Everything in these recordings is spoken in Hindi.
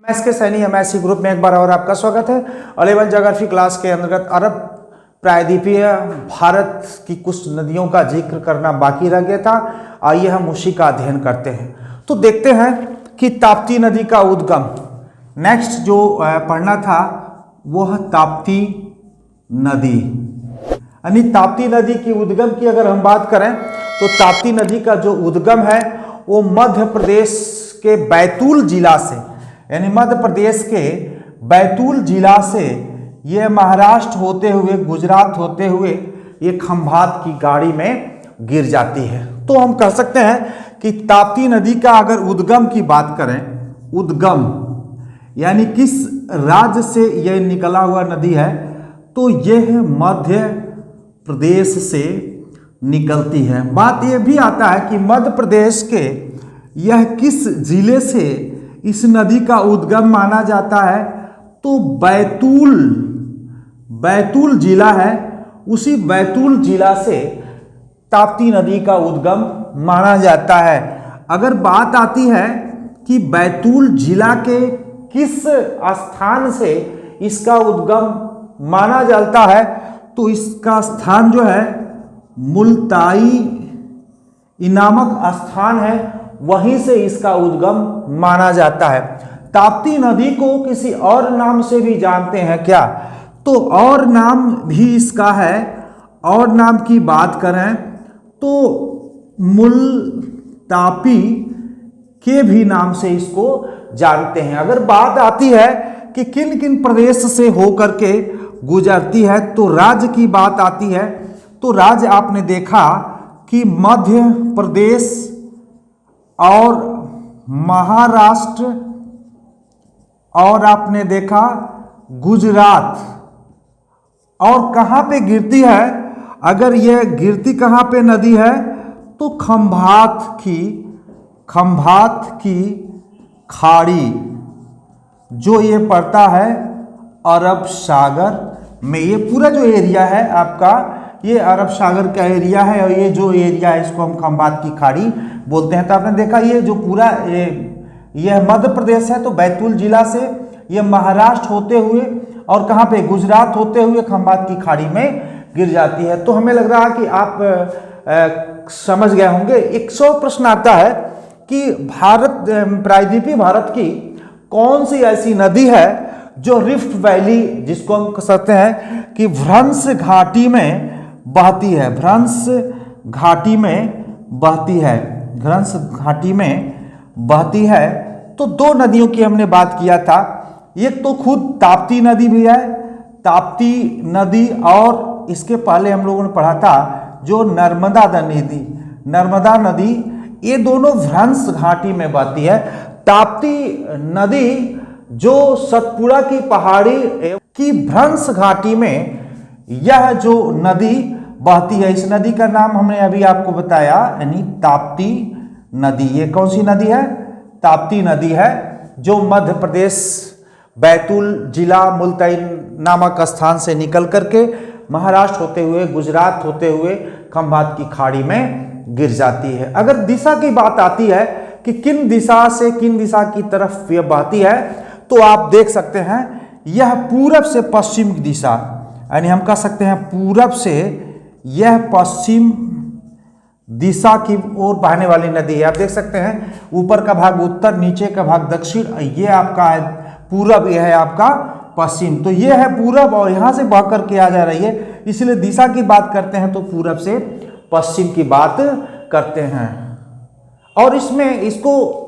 मैथ्स के सैनी एमएससी ग्रुप में एक बार और आपका स्वागत है। 11 ज्योग्राफी क्लास के अंतर्गत अरब प्रायद्वीपीय भारत की कुछ नदियों का जिक्र करना बाकी रह गया था। आइए हम उसी का अध्ययन करते हैं। तो देखते हैं कि ताप्ती नदी का उद्गम, नेक्स्ट जो पढ़ना था वह ताप्ती नदी, यानी ताप्ती नदी की उद्गम की अगर हम बात करें तो ताप्ती नदी का जो उद्गम है वो मध्य प्रदेश के बैतूल जिला से, यानी मध्य प्रदेश के बैतूल जिला से ये महाराष्ट्र होते हुए गुजरात होते हुए ये खंभात की गाड़ी में गिर जाती है। तो हम कह सकते हैं कि ताप्ती नदी का अगर उद्गम की बात करें, उद्गम यानी किस राज्य से यह निकला हुआ नदी है, तो यह मध्य प्रदेश से निकलती है। बात यह भी आता है कि मध्य प्रदेश के यह किस जिले से इस नदी का उद्गम माना जाता है, तो बैतूल जिला है, उसी बैतूल जिला से ताप्ती नदी का उद्गम माना जाता है। अगर बात आती है कि बैतूल जिला के किस स्थान से इसका उद्गम माना जाता है, तो इसका स्थान जो है मुल्ताई नामक स्थान है, वहीं से इसका उद्गम माना जाता है। ताप्ती नदी को किसी और नाम से भी जानते हैं क्या, तो और नाम भी इसका है। और नाम की बात करें तो मुल्तापी के भी नाम से इसको जानते हैं। अगर बात आती है कि किन किन प्रदेश से होकर के गुजरती है, तो राज्य की बात आती है, तो राज्य आपने देखा कि मध्य प्रदेश और महाराष्ट्र और आपने देखा गुजरात। और कहाँ पे गिरती है, अगर यह गिरती कहाँ पे नदी है, तो खंभात की खाड़ी जो ये पड़ता है अरब सागर में। ये पूरा जो एरिया है आपका, ये अरब सागर का एरिया है, और ये जो एरिया है इसको हम खंभात की खाड़ी बोलते हैं। तो आपने देखा ये जो पूरा यह मध्य प्रदेश है, तो बैतूल जिला से ये महाराष्ट्र होते हुए और कहाँ पे गुजरात होते हुए खंभात की खाड़ी में गिर जाती है। तो हमें लग रहा है कि आप समझ गए होंगे। 100 प्रश्न आता है कि प्रायद्वीपीय भारत की कौन सी ऐसी नदी है जो रिफ्ट वैली, जिसको हम कह सकते हैं कि भ्रंश घाटी में बहती है, भ्रंश घाटी में बहती है। तो दो नदियों की हमने बात किया था, एक तो खुद ताप्ती नदी भी है, ताप्ती नदी, और इसके पहले हम लोगों ने पढ़ा था जो नर्मदा नदी, ये दोनों भ्रंश घाटी में बहती है। ताप्ती नदी जो सतपुड़ा की पहाड़ी की भ्रंश घाटी में यह जो नदी बहती है, इस नदी का नाम हमने अभी आपको बताया, यानी ताप्ती नदी। ये कौन सी नदी है? ताप्ती नदी है, जो मध्य प्रदेश बैतूल जिला मुल्ताई नामक स्थान से निकल करके महाराष्ट्र होते हुए गुजरात होते हुए खंभात की खाड़ी में गिर जाती है। अगर दिशा की बात आती है कि किन दिशा से किन दिशा की तरफ यह बहती है, तो आप देख सकते हैं यह पूरब से पश्चिम की दिशा, यानी हम कह सकते हैं पूरब से यह पश्चिम दिशा की ओर बहने वाली नदी है। आप देख सकते हैं ऊपर का भाग उत्तर, नीचे का भाग दक्षिण, ये आपका है पूरब, यह है आपका पश्चिम। तो ये है पूरब और यहाँ से बह करके आ जा रही है, इसलिए दिशा की बात करते हैं तो पूरब से पश्चिम की बात करते हैं। और इसमें इसको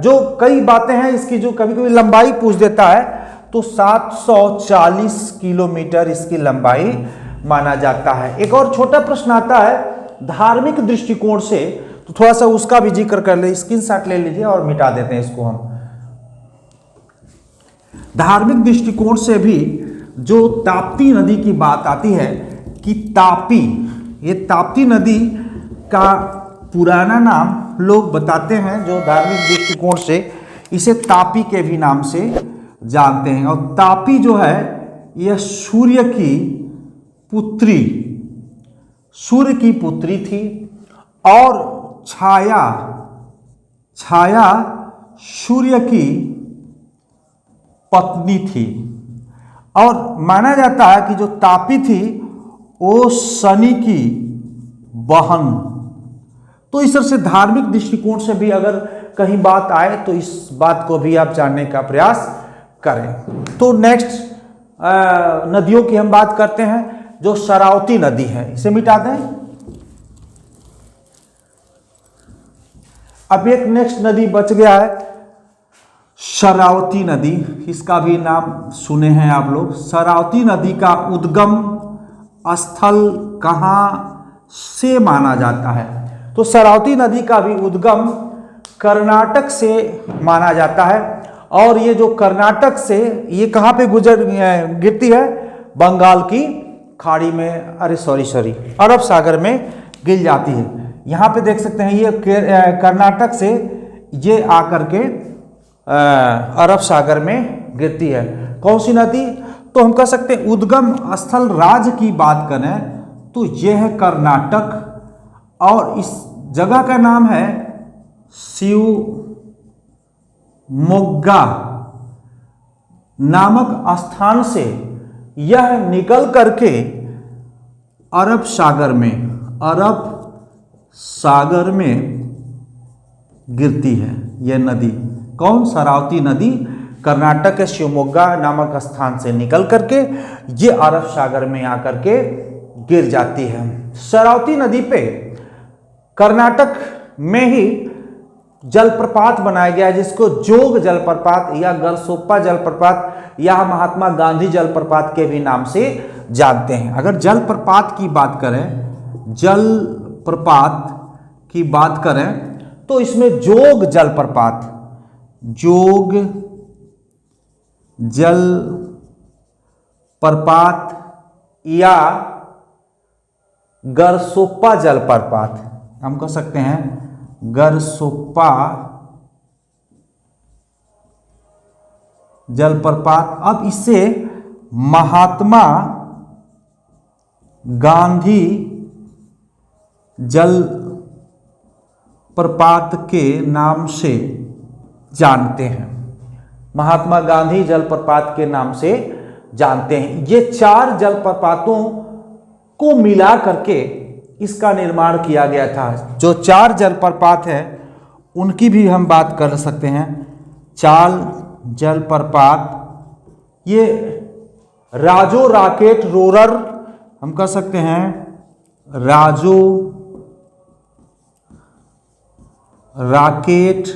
जो कई बातें हैं इसकी, जो कभी कभी लंबाई पूछ देता है, तो 740 किलोमीटर इसकी लंबाई माना जाता है। एक और छोटा प्रश्न आता है धार्मिक दृष्टिकोण से, तो थोड़ा सा उसका भी जिक्र कर ले, स्क्रीनशॉट ले लीजिए और मिटा देते हैं इसको हम। धार्मिक दृष्टिकोण से भी जो ताप्ती नदी की बात आती है कि तापी, ये ताप्ती नदी का पुराना नाम लोग बताते हैं, जो धार्मिक दृष्टिकोण से इसे तापी के भी नाम से जानते हैं। और तापी जो है यह सूर्य की पुत्री थी, और छाया सूर्य की पत्नी थी। और माना जाता है कि जो तापी थी वो शनि की बहन। तो इस तरह से धार्मिक दृष्टिकोण से भी अगर कहीं बात आए तो इस बात को भी आप जानने का प्रयास करें। तो नेक्स्ट नदियों की हम बात करते हैं। जो शरावती नदी है, इसे मिटा दें। अब एक नेक्स्ट नदी बच गया है, शरावती नदी। इसका भी नाम सुने हैं आप लोग। शरावती नदी का उद्गम स्थल कहाँ से माना जाता है? तो शरावती नदी का भी उद्गम कर्नाटक से माना जाता है। और ये जो कर्नाटक से ये कहाँ पे गिरती है? बंगाल की खाड़ी में, अरब सागर में गिर जाती है। यहाँ पे देख सकते हैं ये कर्नाटक से ये आकर के अरब सागर में गिरती है। कौन सी नदी? तो हम कह सकते हैं उद्गम स्थल राज्य की बात करें तो यह है कर्नाटक। और इस जगह का नाम है शिवमोग्गा नामक स्थान से यह निकल करके अरब सागर में गिरती है यह नदी। कौन? शरावती नदी कर्नाटक के शिवमोग्गा नामक स्थान से निकल करके ये अरब सागर में आकर के गिर जाती है। शरावती नदी पे कर्नाटक में ही जलप्रपात बनाया गया है जिसको जोग जलप्रपात या गरसोप्पा जलप्रपात या महात्मा गांधी जलप्रपात के भी नाम से जानते हैं। अगर जलप्रपात की बात करें तो इसमें जोग जलप्रपात या गरसोप्पा जलप्रपात, हम कह सकते हैं गरसोप्पा जलप्रपात। अब इसे महात्मा गांधी जलप्रपात के नाम से जानते हैं। महात्मा गांधी जलप्रपात के नाम से जानते हैं। ये 4 जलप्रपातों को मिला करके इसका निर्माण किया गया था। जो 4 जलप्रपात है उनकी भी हम बात कर सकते हैं। 4 जलप्रपात, ये राजो राकेट रोरर, हम कह सकते हैं राजो राकेट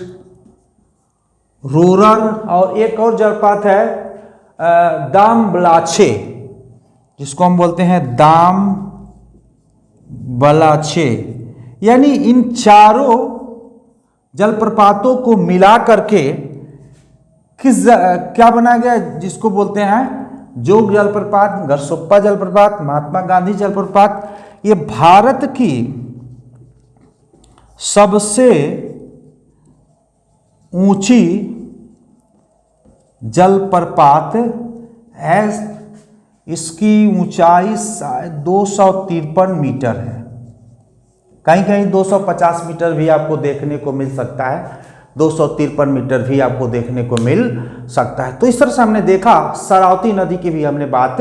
रोरर। और एक और जलप्रपात है दामबलाछे, जिसको हम बोलते हैं दामबलाछे। यानी इन चारों जलप्रपातों को मिला करके क्या बनाया गया, जिसको बोलते हैं जोग जलप्रपात, गरसोप्पा जलप्रपात, महात्मा गांधी जलप्रपात। ये भारत की सबसे ऊंची जलप्रपात है। इसकी ऊंचाई 253 मीटर है। कहीं कहीं 250 मीटर भी आपको देखने को मिल सकता है, 253 मीटर भी आपको देखने को मिल सकता है। तो इस तरह से हमने देखा, शरावती नदी की भी हमने बात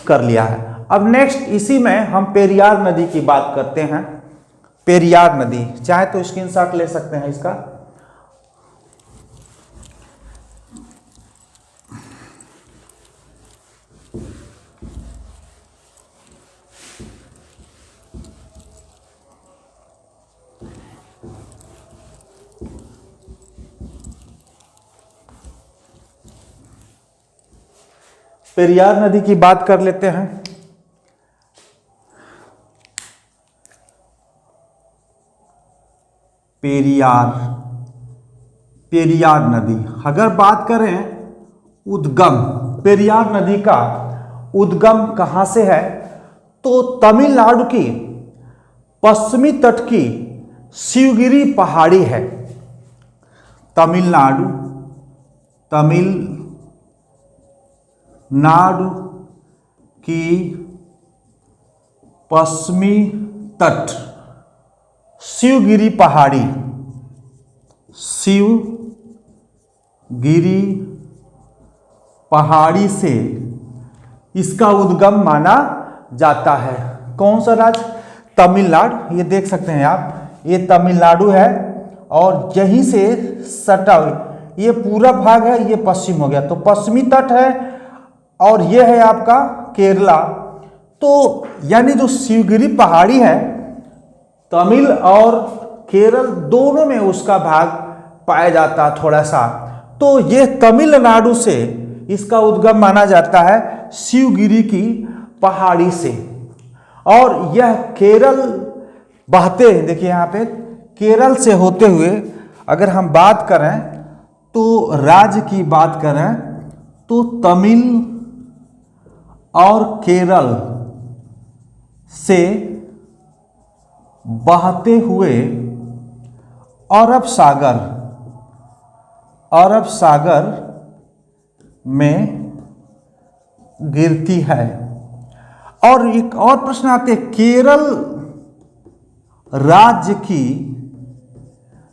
कर लिया है। अब नेक्स्ट इसी में हम पेरियार नदी की बात करते हैं। पेरियार नदी, चाहे तो स्क्रीनशॉट ले सकते हैं इसका। पेरियार नदी की बात कर लेते हैं। पेरियार नदी, अगर बात करें उद्गम, पेरियार नदी का उद्गम कहां से है तो तमिलनाडु की पश्चिमी तट की शिवगिरी पहाड़ी है। तमिलनाडु की पश्चिमी तट शिवगिरी पहाड़ी, शिवगिरी पहाड़ी से इसका उद्गम माना जाता है। कौन सा राज्य? तमिलनाडु। ये देख सकते हैं आप, ये तमिलनाडु है और यहीं से सटा ये पूरा भाग है, ये पश्चिम हो गया, तो पश्चिमी तट है और ये है आपका केरला। तो यानी जो शिवगिरी पहाड़ी है, तमिल और केरल दोनों में उसका भाग पाया जाता है थोड़ा सा। तो ये तमिलनाडु से इसका उद्गम माना जाता है, शिवगिरी की पहाड़ी से। और यह केरल बहते हैं, देखिए यहाँ पे केरल से होते हुए अगर हम बात करें तो राज्य की बात करें तो तमिल और केरल से बहते हुए अरब सागर में गिरती है। और एक और प्रश्न आते हैं, केरल राज्य की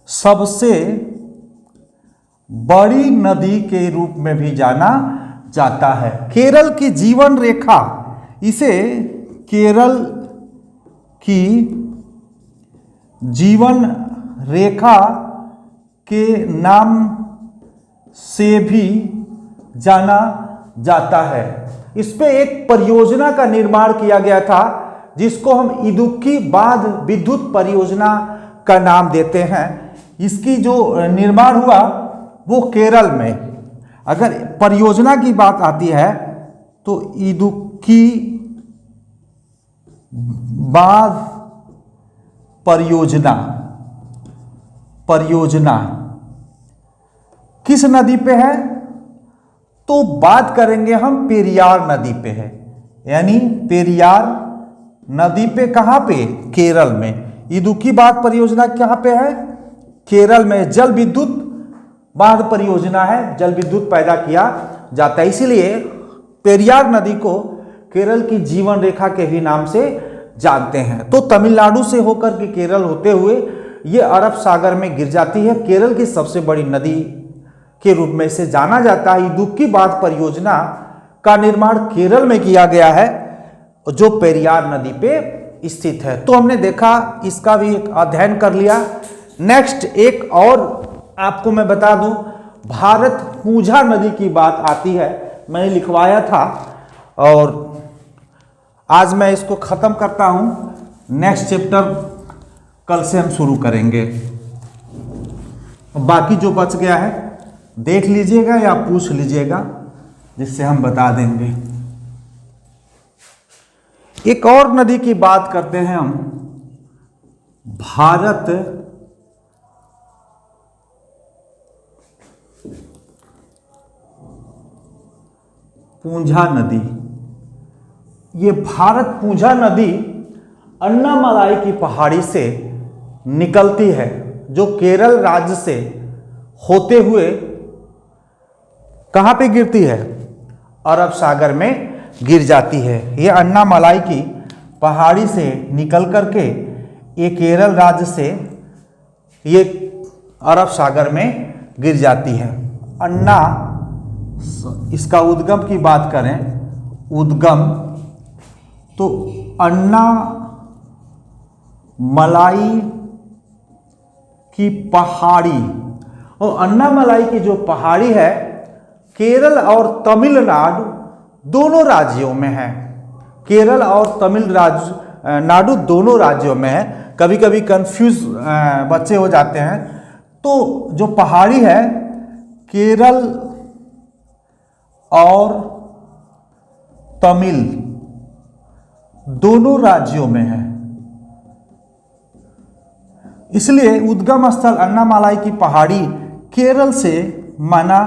सबसे बड़ी नदी के रूप में भी जाना जाता है। केरल की जीवन रेखा, इसे केरल की जीवन रेखा के नाम से भी जाना जाता है। इस पे एक परियोजना का निर्माण किया गया था जिसको हम इदुक्की बांध विद्युत परियोजना का नाम देते हैं। इसकी जो निर्माण हुआ वो केरल में। अगर परियोजना की बात आती है तो इदुक्की बांध परियोजना किस नदी पे है? तो बात करेंगे हम पेरियार नदी पे है, यानी पेरियार नदी पे। कहां पे? केरल में। इदुक्की बांध परियोजना कहां पे है? केरल में। जल विद्युत बांध परियोजना है, जल विद्युत पैदा किया जाता है, इसीलिए पेरियार नदी को केरल की जीवन रेखा के भी नाम से जानते हैं। तो तमिलनाडु से होकर के केरल होते हुए ये अरब सागर में गिर जाती है। केरल की सबसे बड़ी नदी के रूप में इसे जाना जाता है। इदुक्की बांध परियोजना का निर्माण केरल में किया गया है जो पेरियार नदी पे स्थित है। तो हमने देखा, इसका भी एक अध्ययन कर लिया। नेक्स्ट एक और आपको मैं बता दूं, भारत पूंझा नदी की बात आती है, मैंने लिखवाया था और आज मैं इसको खत्म करता हूं। नेक्स्ट चैप्टर कल से हम शुरू करेंगे। बाकी जो बच गया है देख लीजिएगा या पूछ लीजिएगा, जिससे हम बता देंगे। एक और नदी की बात करते हैं हम, भारत पूंझा नदी। ये भारत पूंझा नदी अन्नामलाई की पहाड़ी से निकलती है, जो केरल राज्य से होते हुए कहां पे गिरती है? अरब सागर में गिर जाती है। ये अन्नामलाई की पहाड़ी से निकल करके ये केरल राज्य से ये अरब सागर में गिर जाती है। इसका उद्गम की बात करें, उद्गम तो अन्नामलाई की पहाड़ी, और अन्नामलाई की जो पहाड़ी है केरल और तमिलनाडु दोनों राज्यों में है। केरल और तमिलनाडु दोनों राज्यों में है। कभी कभी कंफ्यूज बच्चे हो जाते हैं। तो जो पहाड़ी है केरल और तमिल दोनों राज्यों में है, इसलिए उद्गम स्थल अन्नामलाई की पहाड़ी केरल से माना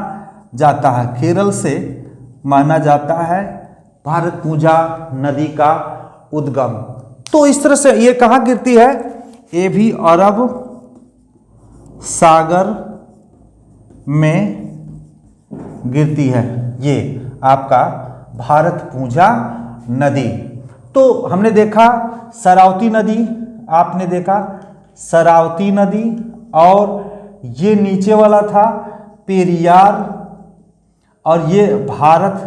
जाता है। केरल से माना जाता है भारत पूंझा नदी का उद्गम। तो इस तरह से ये कहाँ गिरती है? ये भी अरब सागर में गिरती है, ये आपका भारत पूंझा नदी। तो हमने देखा शरावती नदी, आपने देखा शरावती नदी, और ये नीचे वाला था पेरियार और ये भारत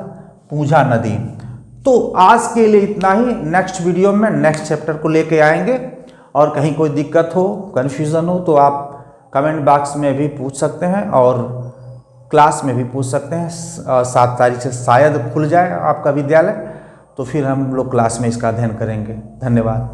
पूजा नदी। तो आज के लिए इतना ही। नेक्स्ट वीडियो में नेक्स्ट चैप्टर को लेके आएंगे, और कहीं कोई दिक्कत हो, कन्फ्यूज़न हो तो आप कमेंट बॉक्स में भी पूछ सकते हैं और क्लास में भी पूछ सकते हैं। 7 तारीख से शायद खुल जाए आपका विद्यालय, तो फिर हम लोग क्लास में इसका अध्ययन करेंगे। धन्यवाद।